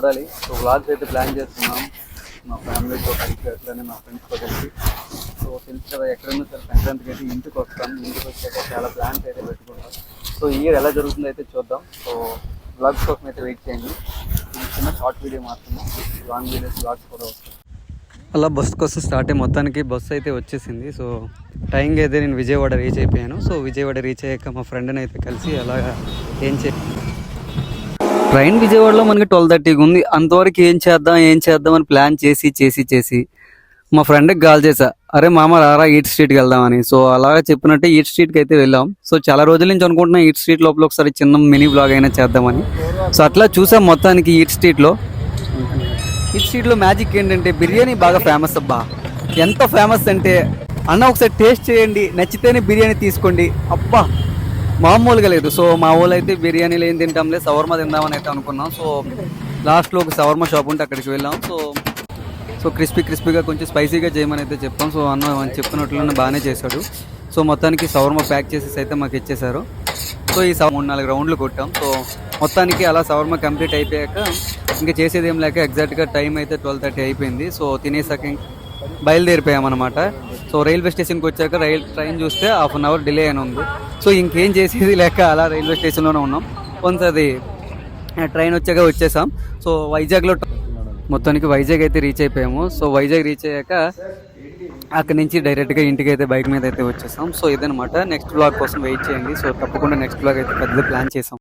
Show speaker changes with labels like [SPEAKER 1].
[SPEAKER 1] చూడాలి. So vlogs అయితే plan చేస్తున్నాం మా ఫ్యామిలీతో కలిసి, అట్లనే మా ఫ్రెండ్స్తో కలిసి. సో తెలుసు కదా, ఎక్కడున్నా సరే సంక్రాంతికి అయితే ఇంటికి వస్తాం. ఇంటికి వచ్చాక చాలా ప్లాన్స్ అయితే పెట్టుకుంటాం. సో ఈ ఇయర్ ఎలా జరుగుతుందో అయితే చూద్దాం. సో వ్లాగ్స్ కోసం అయితే వెయిట్ చేయండి. చిన్న షార్ట్ వీడియో మాత్రమే, లాంగ్ వీడియోస్ వ్లాగ్స్ కూడా వస్తాయి. అలా బస్ కోసం స్టార్ట్ అయ్యి మొత్తానికి బస్సు అయితే వచ్చేసింది. సో టైంకి అయితే నేను విజయవాడ రీచ్ అయిపోయాను. సో విజయవాడ రీచ్ అయ్యాక మా ఫ్రెండ్ని అయితే కలిసి అలాగా ట్రైన్ విజయవాడలో మనకి 12:30కి ఉంది. అంతవరకు ఏం చేద్దాం అని ప్లాన్ చేసి మా ఫ్రెండ్కి కాల్ చేసా, అరే మామ రారా ఈట్ స్ట్రీట్కి వెళ్దామని. సో అలాగా చెప్పినట్టే ఈట్ స్ట్రీట్కి అయితే వెళ్ళాం. సో చాలా రోజుల నుంచి అనుకుంటున్నా ఈట్ స్ట్రీట్ లోపల ఒకసారి చిన్న మినీ బ్లాగ్ అయినా చేద్దామని. సో అట్లా చూసాం మొత్తానికి ఈట్ స్ట్రీట్లో మ్యాజిక్ ఏంటంటే బిర్యానీ బాగా ఫేమస్ అబ్బా. ఎంత ఫేమస్ అంటే అన్న ఒకసారి టేస్ట్ చేయండి, నచ్చితేనే బిర్యానీ తీసుకోండి. అబ్బా మామూలుగా లేదు. సో మా ఊళ్ళో అయితే బిర్యానీలు ఏం తింటాంలే, షవర్మా తిందామని అయితే అనుకున్నాం. సో లాస్ట్లో ఒక షవర్మా షాప్ ఉంటే అక్కడికి వెళ్ళాం. సో క్రిస్పీగా కొంచెం స్పైసీగా చేయమని అయితే చెప్పాం. సో అన్న చెప్పినట్లునే బాగానే చేశాడు. సో మొత్తానికి షవర్మా ప్యాక్ చేసేసి అయితే మాకు ఇచ్చేశారు. సో ఈ 3-4 రౌండ్లు కొట్టాం. సో మొత్తానికి అలా షవర్మా కంప్లీట్ అయిపోయాక ఇంకా చేసేది ఏం లేక ఎగ్జాక్ట్గా టైం అయితే 12:30 అయిపోయింది. సో తినేసాక బయలుదేరిపోయామన్నమాట. సో రైల్వే స్టేషన్కి వచ్చాక ట్రైన్ చూస్తే 1/2 అవర్ డిలే అని ఉంది. సో ఇంకేం చేసేది లేక అలా రైల్వే స్టేషన్లోనే ఉన్నాం. కొంత అది ట్రైన్ వచ్చాక వచ్చేసాం. సో వైజాగ్లో మొత్తానికి వైజాగ్ అయితే రీచ్ అయిపోయాము. సో వైజాగ్ రీచ్ అయ్యాక అక్కడి నుంచి డైరెక్ట్గా ఇంటికి అయితే బైక్ మీద అయితే వచ్చేసాం. సో ఇదనమాట. నెక్స్ట్ బ్లాగ్ కోసం వెయిట్ చేయండి. సో తప్పకుండా నెక్స్ట్ బ్లాగ్ అయితే పెద్ద ప్లాన్ చేసాం.